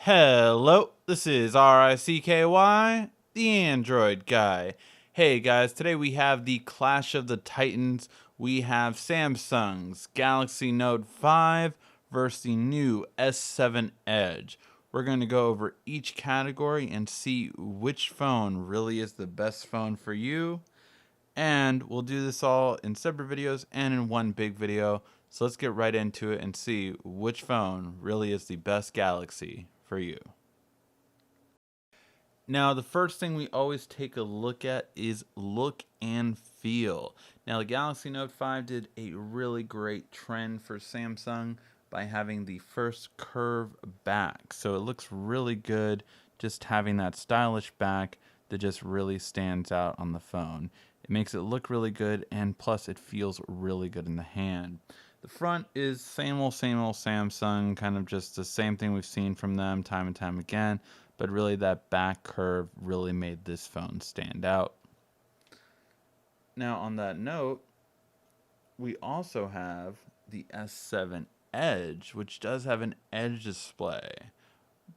Hello, this is RICKY, the Android guy. Hey guys, today we have the Clash of the Titans. We have Samsung's Galaxy Note 5 versus the new S7 Edge. We're going to go over each category and see which phone really is the best phone for you. And we'll do this all in separate videos and in one big video. So let's get right into it and see which phone really is the best Galaxy for you. Now, the first thing we always take a look at is look and feel. Now, the Galaxy Note 5 did a really great trend for Samsung by having the first curve back. So it looks really good just having that stylish back that just really stands out on the phone. It makes it look really good, and plus it feels really good in the hand. The front is same old Samsung, kind of just the same thing we've seen from them time and time again, but really that back curve really made this phone stand out. Now on that note, we also have the S7 Edge, which does have an edge display,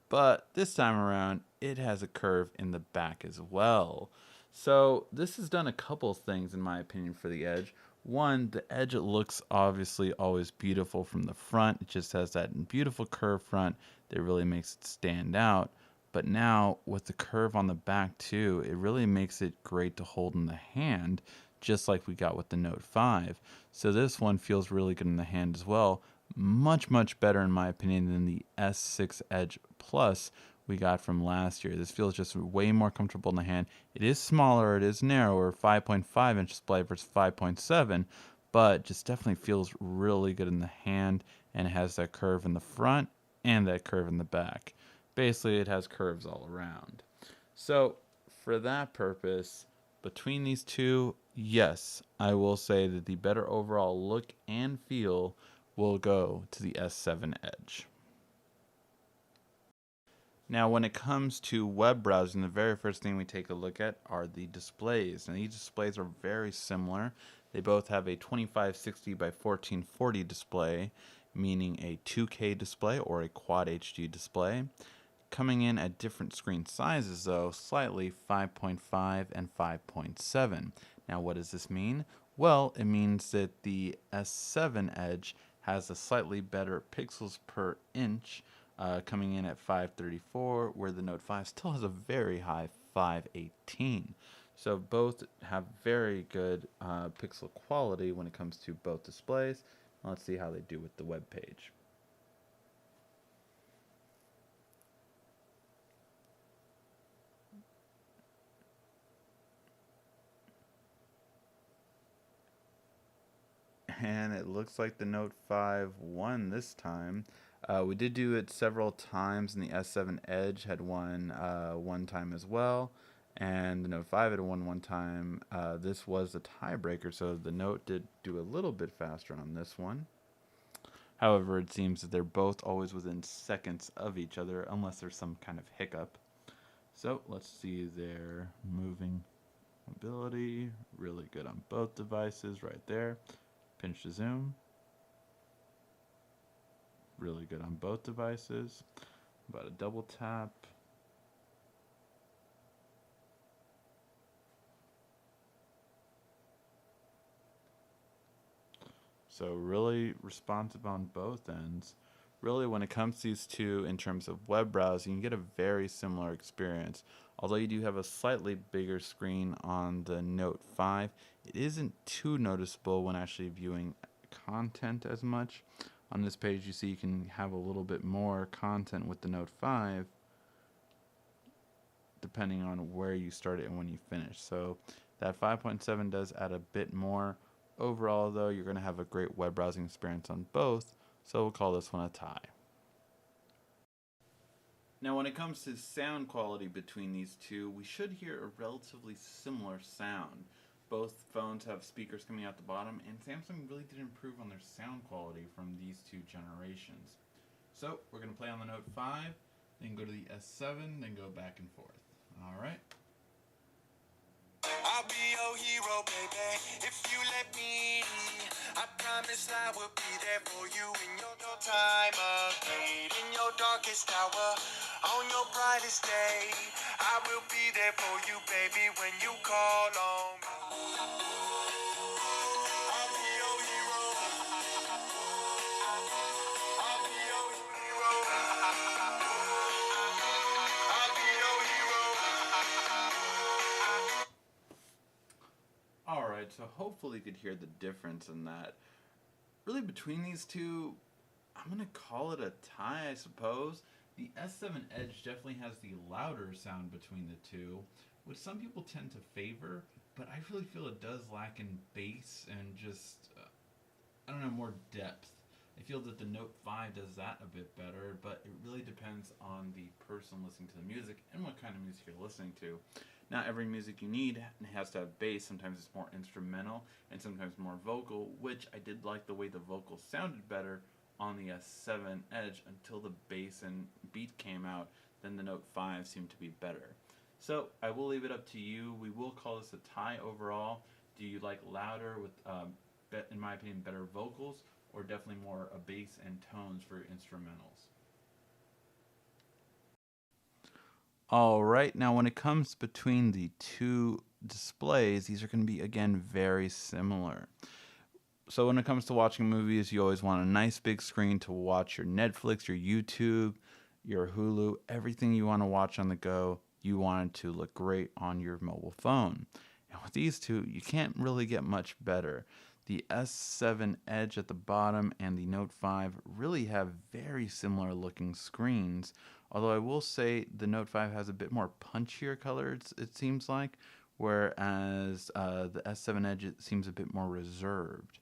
but this time around it has a curve in the back as well. So this has done a couple things in my opinion for the Edge. One, the Edge looks obviously always beautiful from the front. It just has that beautiful curve front that really makes it stand out. But now with the curve on the back too, it really makes it great to hold in the hand, just like we got with the Note 5. So this one feels really good in the hand as well. Much better in my opinion than the S6 Edge Plus we got from last year. This feels just way more comfortable in the hand. It is smaller, it is narrower, 5.5 inch display versus 5.7, but just definitely feels really good in the hand, and it has that curve in the front and that curve in the back. Basically, it has curves all around. So for that purpose, between these two, yes, I will say that the better overall look and feel will go to the S7 Edge. Now, when it comes to web browsing, the very first thing we take a look at are the displays. Now, these displays are very similar. They both have a 2560 by 1440 display, meaning a 2K display or a Quad HD display. Coming in at different screen sizes, though, slightly 5.5 and 5.7. Now, what does this mean? Well, it means that the S7 Edge has a slightly better pixels per inch, coming in at 534, where the Note 5 still has a very high 518. So both have very good pixel quality when it comes to both displays. Let's see how they do with the web page. And it looks like the Note 5 won this time. We did do it several times, and the S7 Edge had won one time as well, and the Note 5 had won one time. This was the tiebreaker, so the Note did do a little bit faster on this one. However, it seems that they're both always within seconds of each other, unless there's some kind of hiccup. So let's see their moving ability. Really good on both devices right there. Pinch to zoom. Really good on both devices. About a double tap. So really responsive on both ends. Really, when it comes to these two in terms of web browsing, you get a very similar experience. Although you do have a slightly bigger screen on the Note 5, it isn't too noticeable when actually viewing content as much. On this page, you see you can have a little bit more content with the Note 5, depending on where you start it and when you finish. So that 5.7 does add a bit more. Overall, though, you're going to have a great web browsing experience on both, so we'll call this one a tie. Now, when it comes to sound quality between these two, we should hear a relatively similar sound. Both phones have speakers coming out the bottom, and Samsung really did improve on their sound quality from these two generations. So, we're going to play on the Note 5, then go to the S7, then go back and forth. Alright. I'll be your hero, baby, if you let me. I promise I will be there for you in your time of need, in your darkest hour, on your brightest day. I will be there for you, baby, when you call on me. I'll be your hero. I'll be your hero. I'll be your hero. Alright, so hopefully you could hear the difference in that. Really, between these two, I'm going to call it a tie, I suppose. The S7 Edge definitely has the louder sound between the two, which some people tend to favor, but I really feel it does lack in bass and just, I don't know, more depth. I feel that the Note 5 does that a bit better, but it really depends on the person listening to the music and what kind of music you're listening to. Not every music you need has to have bass. Sometimes it's more instrumental and sometimes more vocal, which I did like the way the vocals sounded better on the S7 Edge until the bass and beat came out. Then the Note 5 seemed to be better. So I will leave it up to you. We will call this a tie overall. Do you like louder with, in my opinion, better vocals, or definitely more bass and tones for instrumentals? All right, now when it comes between the two displays, these are going to be again very similar. So when it comes to watching movies, you always want a nice big screen to watch your Netflix, your YouTube, your Hulu, everything you want to watch on the go. You want it to look great on your mobile phone. And with these two, you can't really get much better. The S7 Edge at the bottom and the Note 5 really have very similar looking screens. Although I will say the Note 5 has a bit more punchier colors, it seems like, whereas the S7 Edge it seems a bit more reserved.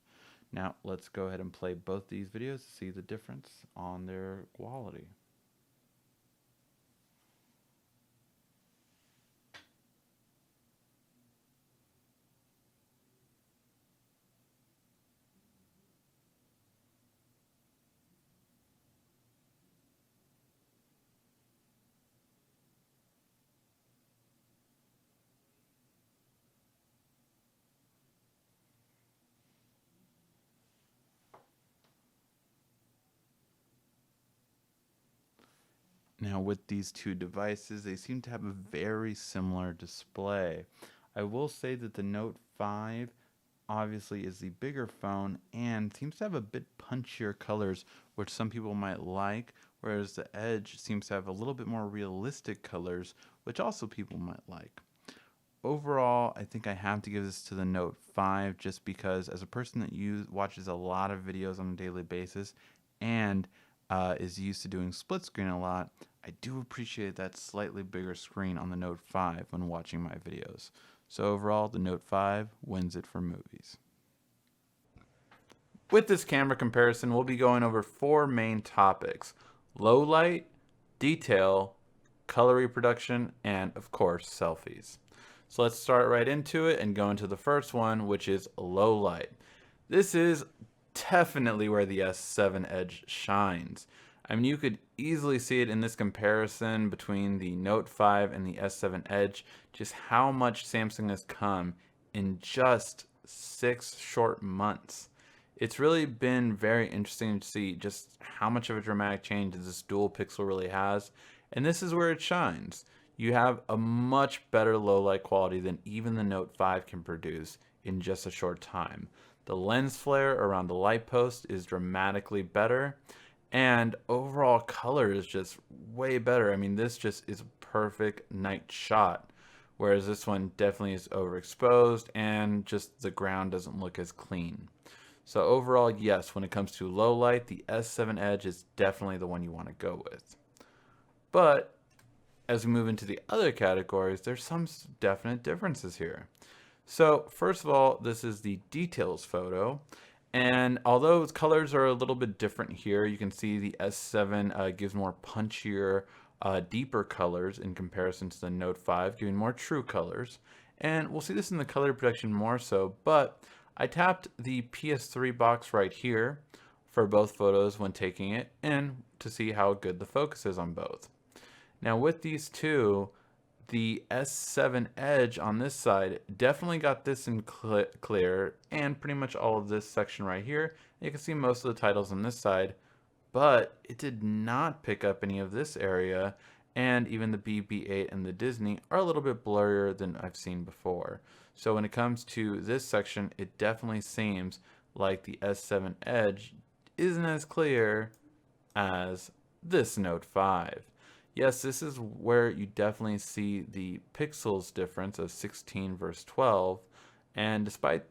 Now let's go ahead and play both these videos to see the difference on their quality. Now with these two devices, they seem to have a very similar display. I will say that the Note 5 obviously is the bigger phone and seems to have a bit punchier colors, which some people might like, whereas the Edge seems to have a little bit more realistic colors, which also people might like. Overall, I think I have to give this to the Note 5 just because as a person that watches a lot of videos on a daily basis and is used to doing split screen a lot, I do appreciate that slightly bigger screen on the Note 5 when watching my videos. So overall, the Note 5 wins it for movies. With this camera comparison, we'll be going over four main topics: low light, detail, color reproduction, and of course, selfies. So let's start right into it and go into the first one, which is low light. This is definitely where the S7 Edge shines. I mean, you could easily see it in this comparison between the Note 5 and the S7 Edge, just how much Samsung has come in just 6 short months. It's really been very interesting to see just how much of a dramatic change this dual pixel really has, and this is where it shines. You have a much better low light quality than even the Note 5 can produce in just a short time. The lens flare around the light post is dramatically better, and overall color is just way better. I mean, this just is a perfect night shot, whereas this one definitely is overexposed and just the ground doesn't look as clean. So overall, yes, when it comes to low light, the S7 Edge is definitely the one you want to go with. But as we move into the other categories, there's some definite differences here. So first of all, this is the details photo. And although its colors are a little bit different here, you can see the S7 gives more punchier, deeper colors in comparison to the Note 5, giving more true colors. And we'll see this in the color reproduction more so, but I tapped the PS3 box right here for both photos when taking it and to see how good the focus is on both. Now with these two, the S7 Edge on this side definitely got this in clear and pretty much all of this section right here. You can see most of the titles on this side but it did not pick up any of this area, and even the BB-8 and the Disney are a little bit blurrier than I've seen before. So when it comes to this section, it definitely seems like the S7 Edge isn't as clear as this Note 5. Yes, this is where you definitely see the pixels difference of 16 versus 12, and despite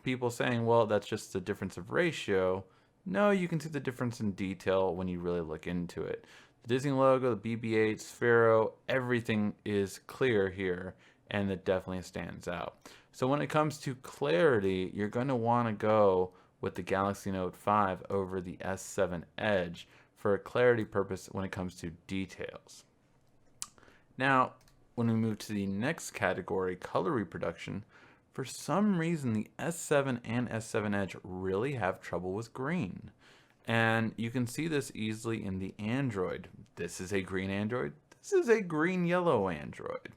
people saying, well, that's just the difference of ratio, no, you can see the difference in detail when you really look into it. The Disney logo, the BB-8, Sphero, everything is clear here, and it definitely stands out. So when it comes to clarity, you're going to want to go with the Galaxy Note 5 over the S7 Edge for a clarity purpose when it comes to details. Now, when we move to the next category, color reproduction, for some reason the S7 and S7 Edge really have trouble with green. And you can see this easily in the Android. This is a green Android. This is a green-yellow Android.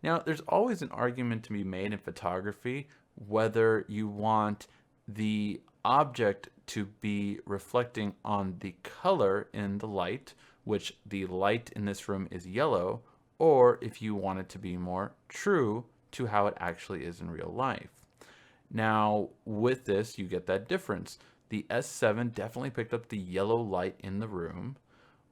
Now, there's always an argument to be made in photography whether you want the object to be reflecting on the color in the light, which the light in this room is yellow, or if you want it to be more true to how it actually is in real life. Now, with this, you get that difference. The S7 definitely picked up the yellow light in the room,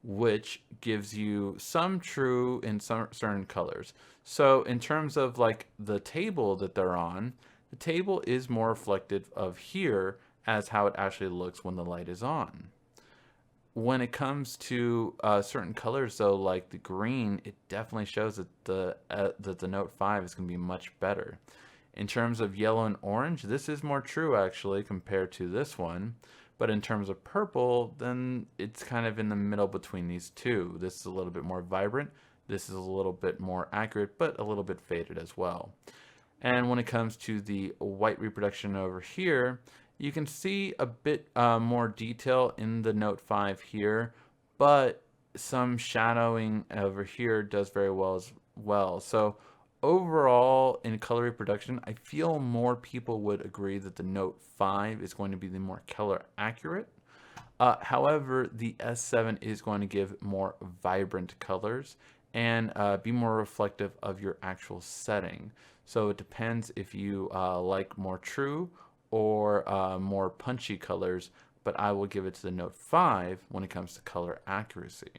which gives you some true in some certain colors. So in terms of like the table that they're on, the table is more reflective of here as how it actually looks when the light is on. When it comes to certain colors, though, like the green, it definitely shows that the Note 5 is going to be much better. In terms of yellow and orange, this is more true actually compared to this one. But in terms of purple, then it's kind of in the middle between these two. This is a little bit more vibrant. This is a little bit more accurate, but a little bit faded as well. And when it comes to the white reproduction over here, you can see a bit more detail in the Note 5 here, but some shadowing over here does very well as well. So overall, in color reproduction, I feel more people would agree that the Note 5 is going to be the more color accurate. However, the S7 is going to give more vibrant colors and be more reflective of your actual setting. So it depends if you like more true or more punchy colors, but I will give it to the Note 5 when it comes to color accuracy.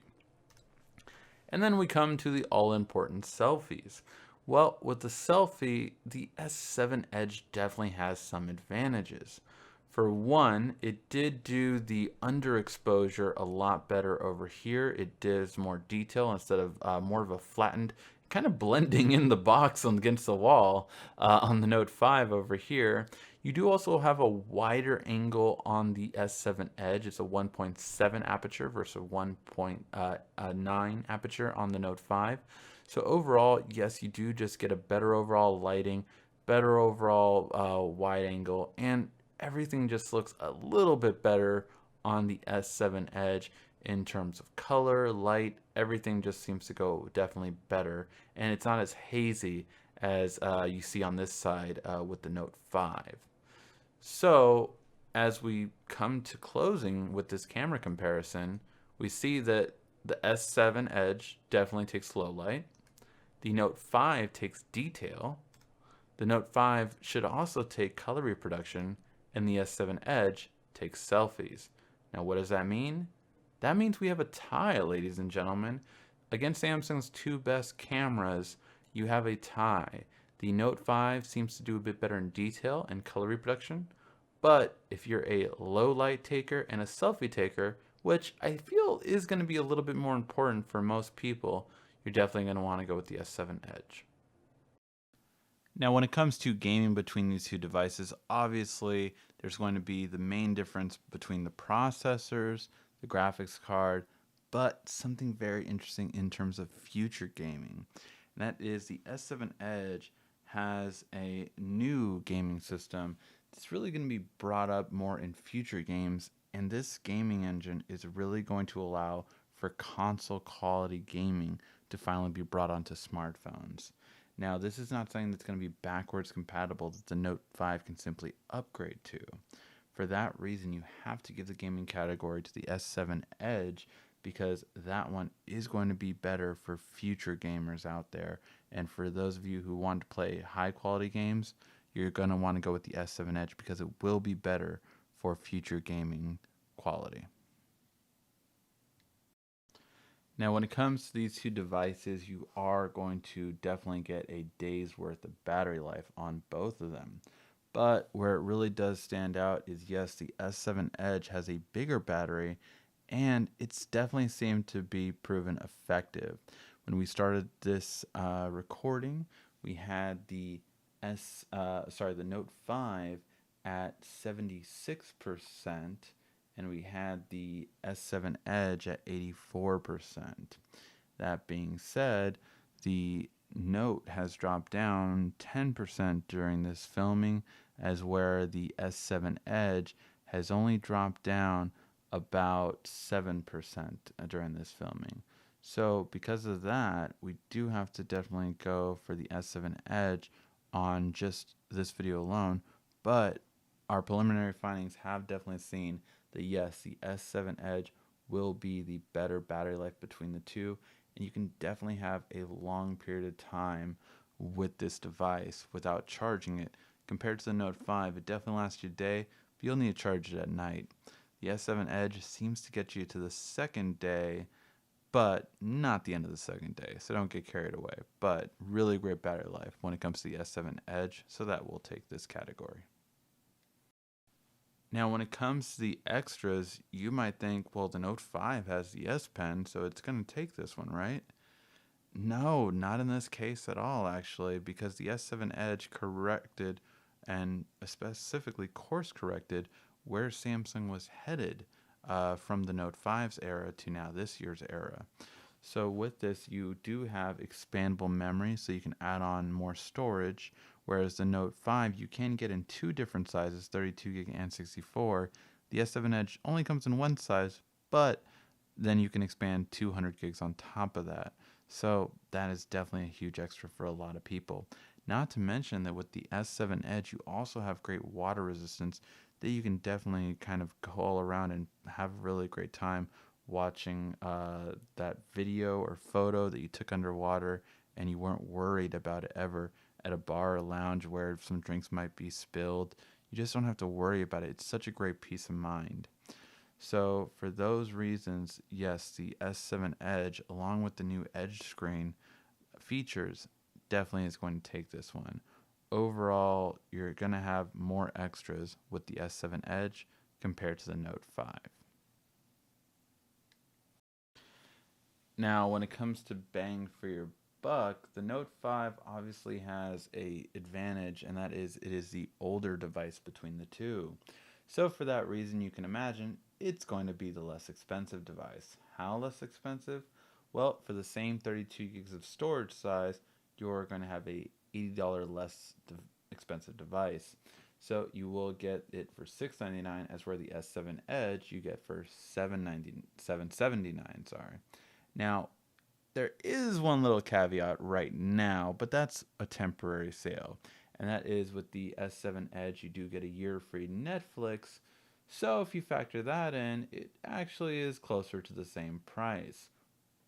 And then we come to the all-important selfies. Well, with the selfie, the S7 Edge definitely has some advantages. For one, it did do the underexposure a lot better over here. It does more detail instead of more of a flattened, kind of blending in the box against the wall on the Note 5 over here. You do also have a wider angle on the S7 Edge. It's a 1.7 aperture versus a 1.9 aperture on the Note 5. So overall, yes, you do just get a better overall lighting, better overall wide angle, and everything just looks a little bit better on the S7 Edge in terms of color, light, everything just seems to go definitely better. And it's not as hazy as you see on this side with the Note 5. So as we come to closing with this camera comparison, we see that the S7 Edge definitely takes low light. The Note 5 takes detail. The Note 5 should also take color reproduction, and the S7 Edge takes selfies. Now, what does that mean? That means we have a tie, ladies and gentlemen. Against Samsung's two best cameras, you have a tie. The Note 5 seems to do a bit better in detail and color reproduction, but if you're a low light taker and a selfie taker, which I feel is going to be a little bit more important for most people, you're definitely going to want to go with the S7 Edge. Now, when it comes to gaming between these two devices, obviously there's going to be the main difference between the processors, the graphics card, but something very interesting in terms of future gaming. And that is the S7 Edge has a new gaming system that's really going to be brought up more in future games, and this gaming engine is really going to allow for console quality gaming to finally be brought onto smartphones. Now, this is not something that's going to be backwards compatible that the Note 5 can simply upgrade to. For that reason, you have to give the gaming category to the S7 Edge because that one is going to be better for future gamers out there. And for those of you who want to play high quality games, you're going to want to go with the S7 Edge because it will be better for future gaming quality. Now, when it comes to these two devices, you are going to definitely get a day's worth of battery life on both of them. But where it really does stand out is yes, the S7 Edge has a bigger battery, and it's definitely seemed to be proven effective. When we started this recording, we had the Note 5 at 76%, and we had the S7 Edge at 84%. That being said, the Note has dropped down 10% during this filming, as where the S7 Edge has only dropped down about 7% during this filming. So, because of that, we do have to definitely go for the S7 Edge on just this video alone. But our preliminary findings have definitely seen that yes, the S7 Edge will be the better battery life between the two, and you can definitely have a long period of time with this device without charging it. Compared to the Note 5, it definitely lasts you a day, but you'll need to charge it at night. The S7 Edge seems to get you to the second day, but not the end of the second day, so don't get carried away. But really great battery life when it comes to the S7 Edge, so that will take this category. Now, when it comes to the extras, you might think, well, the Note 5 has the S Pen, so it's going to take this one, right? No, not in this case at all, actually, because the S7 Edge corrected and specifically course corrected where Samsung was headed from the Note 5's era to now this year's era. So with this, you do have expandable memory, so you can add on more storage, whereas the Note 5 you can get in two different sizes, 32 gig and 64. The S7 Edge only comes in one size, but then you can expand 200 gigs on top of that. So that is definitely a huge extra for a lot of people. Not to mention that with the S7 Edge, you also have great water resistance that you can definitely kind of go all around and have a really great time watching that video or photo that you took underwater and you weren't worried about it ever at a bar or lounge where some drinks might be spilled. You just don't have to worry about it. It's such a great peace of mind. So for those reasons, yes, the S7 Edge, along with the new Edge screen features, definitely is going to take this one. Overall, you're going to have more extras with the S7 Edge compared to the Note 5. Now, when it comes to bang for your buck, the Note 5 obviously has a advantage, and that is it is the older device between the two. So for that reason, you can imagine it's going to be the less expensive device. How less expensive? Well, for the same 32 gigs of storage size, you're going to have a $80 less expensive device. So you will get it for $699, as where the S7 Edge you get for $779. Sorry. Now, there is one little caveat right now, but that's a temporary sale. And that is with the S7 Edge, you do get a year free Netflix. So if you factor that in, it actually is closer to the same price.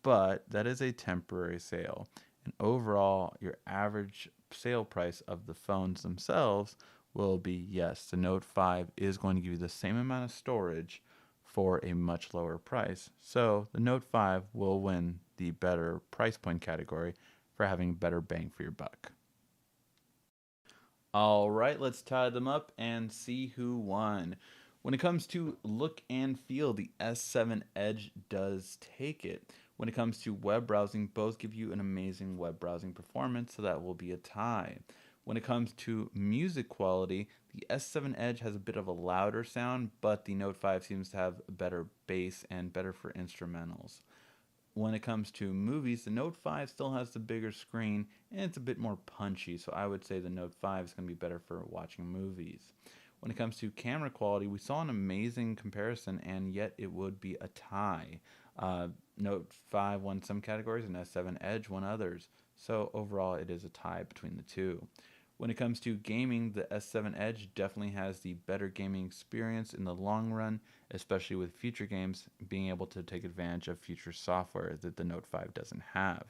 But that is a temporary sale. And overall, your average sale price of the phones themselves will be yes, the Note 5 is going to give you the same amount of storage for a much lower price. So the Note 5 will win the better price point category for having better bang for your buck. All right, let's tie them up and see who won. When it comes to look and feel, the S7 Edge does take it. When it comes to web browsing, both give you an amazing web browsing performance, so that will be a tie. When it comes to music quality, the S7 Edge has a bit of a louder sound, but the Note 5 seems to have better bass and better for instrumentals. When it comes to movies, the Note 5 still has the bigger screen and it's a bit more punchy, so I would say the Note 5 is going to be better for watching movies. When it comes to camera quality, we saw an amazing comparison, and yet it would be a tie. Note 5 won some categories and S7 Edge won others, so overall it is a tie between the two. When it comes to gaming, the S7 Edge definitely has the better gaming experience in the long run, especially with future games being able to take advantage of future software that the Note 5 doesn't have.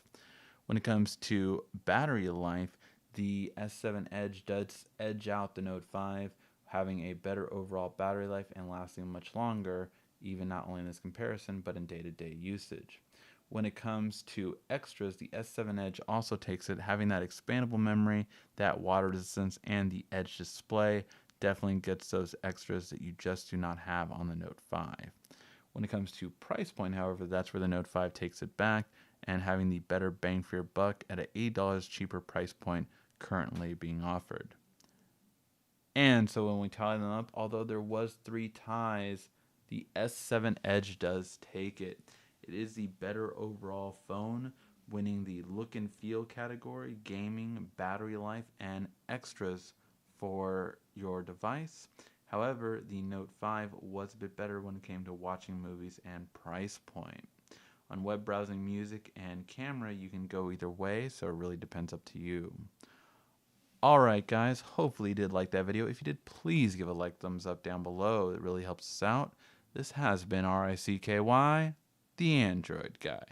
When it comes to battery life, the S7 Edge does edge out the Note 5, having a better overall battery life and lasting much longer, even not only in this comparison, but in day to day usage. When it comes to extras, the S7 Edge also takes it, having that expandable memory, that water resistance, and the Edge display definitely gets those extras that you just do not have on the Note 5. When it comes to price point, however, that's where the Note 5 takes it back, and having the better bang for your buck at an $8 cheaper price point currently being offered. And so when we tie them up, although there was 3 ties, the S7 Edge does take it. It is the better overall phone, winning the look and feel category, gaming, battery life, and extras for your device. However, the Note 5 was a bit better when it came to watching movies and price point. On web browsing, music, and camera, you can go either way, so it really depends up to you. Alright guys, hopefully you did like that video. If you did, please give a thumbs up down below. It really helps us out. This has been RICKY, the Android Guy.